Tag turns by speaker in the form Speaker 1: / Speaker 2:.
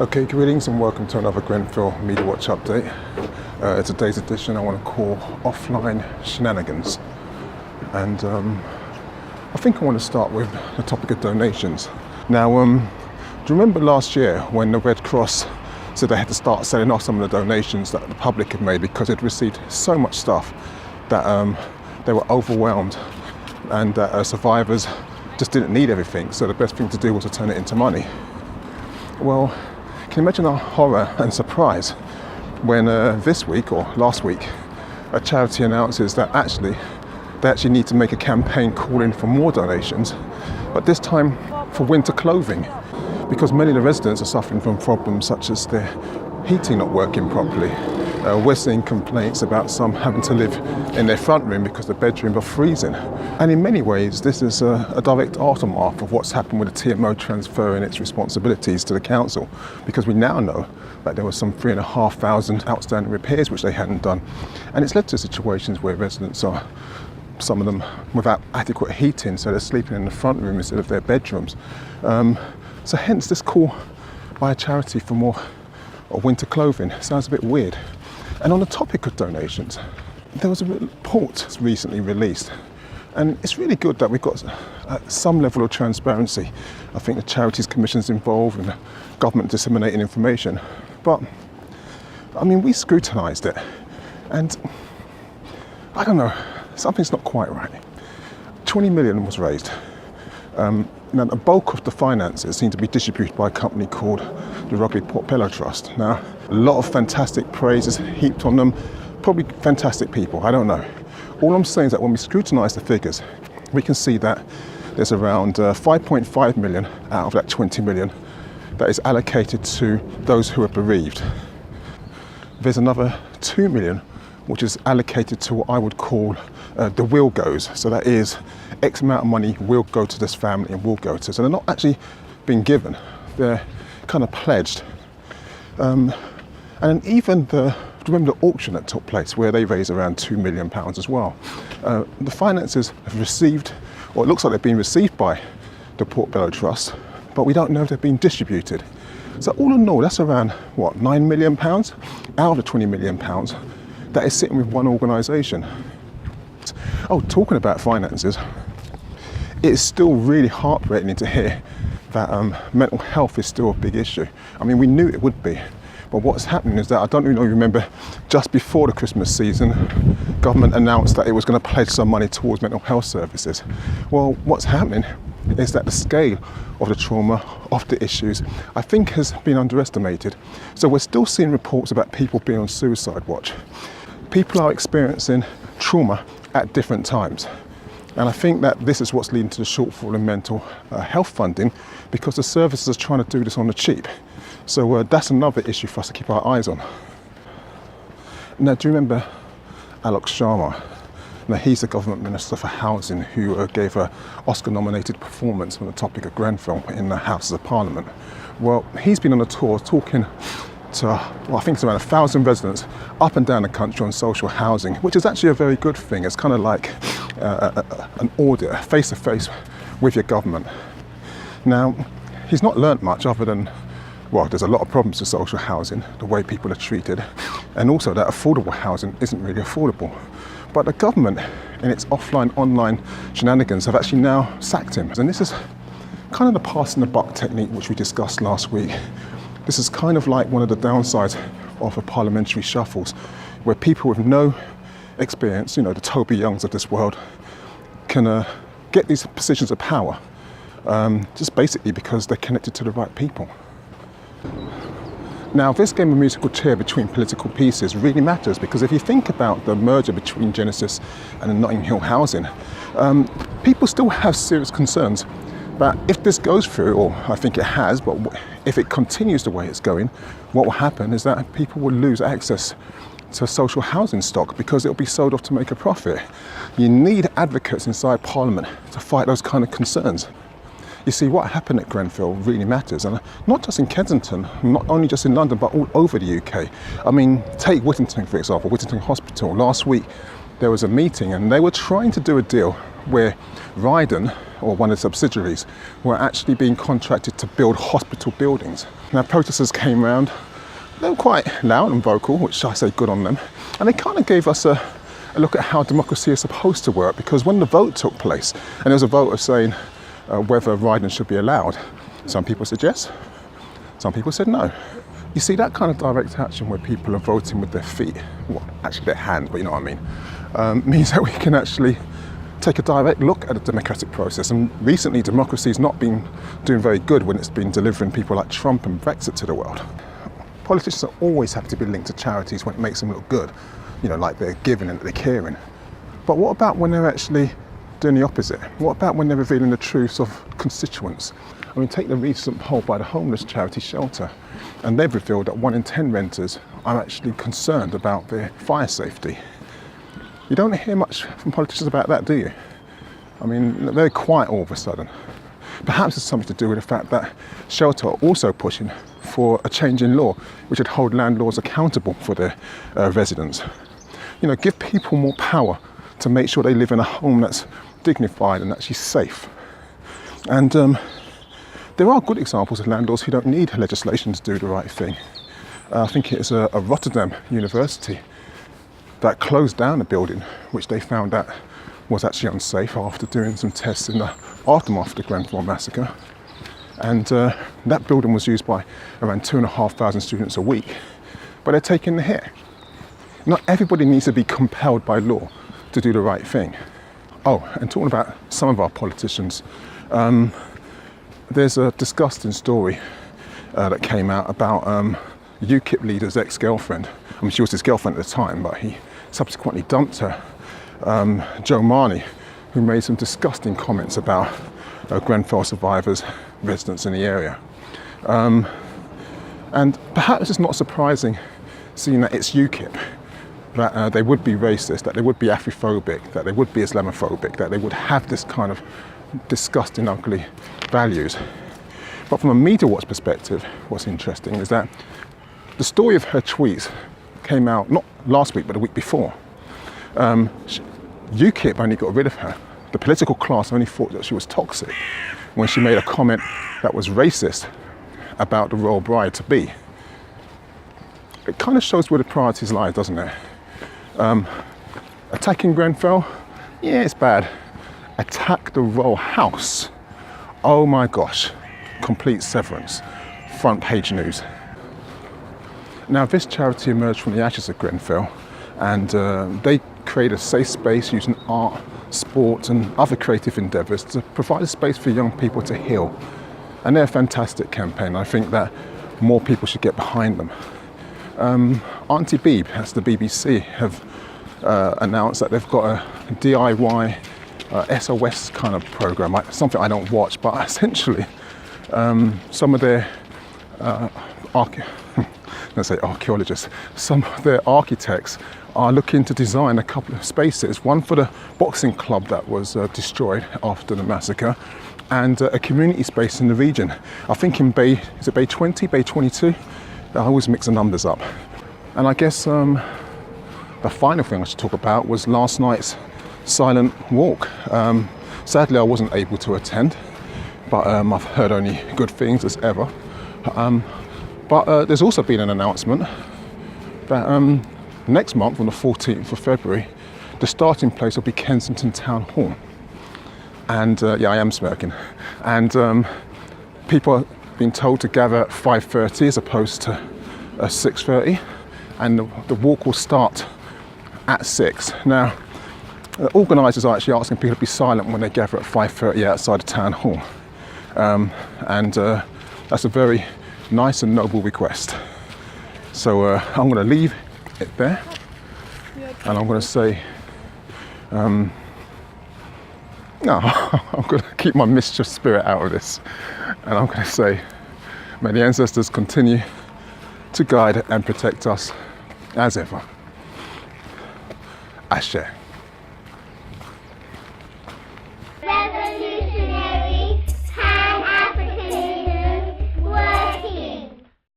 Speaker 1: Okay, greetings and welcome to another Grenfell MediaWatch update. Today's edition I want to call Offline Shenanigans. And I think I want to start with the topic of donations. Now, do you remember last year when the Red Cross said they had to start selling off some of the donations that the public had made because they'd received so much stuff that they were overwhelmed and that survivors just didn't need everything, so the best thing to do was to turn it into money. Well, can you imagine our horror and surprise when this week or last week a charity announces that they actually need to make a campaign calling for more donations, but this time for winter clothing, because many of the residents are suffering from problems such as their heating not working properly. We're seeing complaints about some having to live in their front room because the bedrooms are freezing. And in many ways, this is a direct aftermath of what's happened with the TMO transferring its responsibilities to the council, because we now know that there were some 3,500 outstanding repairs which they hadn't done. And it's led to situations where residents are, some of them without adequate heating, so they're sleeping in the front room instead of their bedrooms. So hence this call by a charity for more winter clothing. Sounds a bit weird. And on the topic of donations, there was a report recently released, and it's really good that we've got some level of transparency. I think the Charities Commission's involved and the government disseminating information. But, I mean, we scrutinised it, and I don't know, something's not quite right. 20 million was raised. Now, the bulk of the finances seem to be distributed by a company called the Ligali Portobello Trust. Now, a lot of fantastic praises heaped on them, probably fantastic people, I don't know. All I'm saying is that when we scrutinise the figures, we can see that there's around 5.5 million out of that 20 million that is allocated to those who are bereaved. There's another 2 million which is allocated to what I would call the will goes. So that is X amount of money will go to this family and will go to. So they're not actually being given, they're kind of pledged. And even remember the auction that took place where they raised around £2 million as well. The finances have received, or it looks like they've been received by the Portobello Trust, but we don't know if they've been distributed. So all in all, that's around, what, £9 million out of the £20 million that is sitting with one organisation. Oh, talking about finances, it's still really heartbreaking to hear that mental health is still a big issue. I mean, we knew it would be, but what's happening is that, I don't really remember, just before the Christmas season, government announced that it was going to pledge some money towards mental health services. Well, what's happening is that the scale of the trauma, of the issues, I think has been underestimated. So we're still seeing reports about people being on suicide watch. People are experiencing trauma at different times. And I think that this is what's leading to the shortfall in mental health funding, because the services are trying to do this on the cheap. So that's another issue for us to keep our eyes on. Now, do you remember Alex Sharma? Now, he's the government minister for housing who gave an Oscar-nominated performance on the topic of Grenfell in the Houses of Parliament. Well, he's been on a tour talking to, well, I think it's around 1,000 residents up and down the country on social housing, which is actually a very good thing. It's kind of like an audit, face-to-face with your government. Now, he's not learnt much other than, well, there's a lot of problems with social housing, the way people are treated, and also that affordable housing isn't really affordable. But the government, in its offline, online shenanigans, have actually now sacked him. And this is kind of the passing the buck technique which we discussed last week. This is kind of like one of the downsides of the parliamentary shuffles, where people with no experience, you know, the Toby Youngs of this world, can get these positions of power just basically because they're connected to the right people. Now, this game of musical chair between political pieces really matters, because if you think about the merger between Genesis and the Notting Hill housing, people still have serious concerns that if this goes through, or I think it has, but if it continues the way it's going, what will happen is that people will lose access to social housing stock because it'll be sold off to make a profit. You need advocates inside Parliament to fight those kind of concerns. You see, what happened at Grenfell really matters, and not just in Kensington, not only just in London, but all over the UK. I mean, take Whittington, for example, Whittington Hospital. Last week, there was a meeting and they were trying to do a deal where Ryden, or one of the subsidiaries, were actually being contracted to build hospital buildings. Now protesters came round, they were quite loud and vocal, which I say good on them, and they kind of gave us a look at how democracy is supposed to work, because when the vote took place, and there was a vote of saying whether Ryden should be allowed, some people said yes, some people said no. You see, that kind of direct action where people are voting with their feet, well, actually their hands, but you know what I mean, means that we can actually take a direct look at the democratic process. And recently, democracy has not been doing very good when it's been delivering people like Trump and Brexit to the world. Politicians always have to be linked to charities when it makes them look good, you know, like they're giving and they're caring. But what about when they're actually doing the opposite? What about when they're revealing the truths of constituents? I mean, take the recent poll by the homeless charity Shelter, and they've revealed that 1 in 10 renters are actually concerned about their fire safety. You don't hear much from politicians about that, do you? I mean, they're quiet all of a sudden. Perhaps it's something to do with the fact that Shelter are also pushing for a change in law which would hold landlords accountable for their residents. You know, give people more power to make sure they live in a home that's dignified and actually safe. And there are good examples of landlords who don't need legislation to do the right thing. I think it is a Rotterdam university that closed down a building which they found out was actually unsafe after doing some tests in the aftermath of the Grenfell massacre. And that building was used by around 2,500 students a week, but they're taking the hit. Not everybody needs to be compelled by law to do the right thing. Oh, and talking about some of our politicians, there's a disgusting story that came out about UKIP leader's ex-girlfriend. I mean, she was his girlfriend at the time, but he subsequently dumped her, Joe Marnie, who made some disgusting comments about Grenfell survivors, residents in the area. And perhaps it's not surprising, seeing that it's UKIP, that they would be racist, that they would be Afrophobic, that they would be Islamophobic, that they would have this kind of disgusting, ugly values. But from a MediaWatch perspective, what's interesting is that the story of her tweets came out not last week, but the week before. UKIP only got rid of her. The political class only thought that she was toxic when she made a comment that was racist about the royal bride-to-be. It kind of shows where the priorities lie, doesn't it? Attacking Grenfell, yeah, it's bad. Attack the royal house, oh my gosh, complete severance, front page news. Now, this charity emerged from the ashes of Grenfell, and they create a safe space using art, sport and other creative endeavours to provide a space for young people to heal. And they're a fantastic campaign. I think that more people should get behind them. Auntie Beeb, that's the BBC, have announced that they've got a DIY SOS kind of programme, something I don't watch, but essentially some of their archaeologists, some of their architects are looking to design a couple of spaces, one for the boxing club that was destroyed after the massacre, and a community space in the region. I think in Bay 20, Bay 22? I always mix the numbers up. And I guess the final thing I should talk about was last night's silent walk. Sadly, I wasn't able to attend, but I've heard only good things as ever. But there's also been an announcement that next month, on the 14th of February, the starting place will be Kensington Town Hall. And yeah, I am smirking. And people are being told to gather at 5:30 as opposed to 6:30. And the walk will start at 6. Now, the organisers are actually asking people to be silent when they gather at 5:30 outside the town hall. And that's a very nice and noble request. So I'm going to leave it there, and I'm going to say, no, I'm going to keep my mischief spirit out of this, and I'm going to say, may the ancestors continue to guide and protect us as ever. Ashe.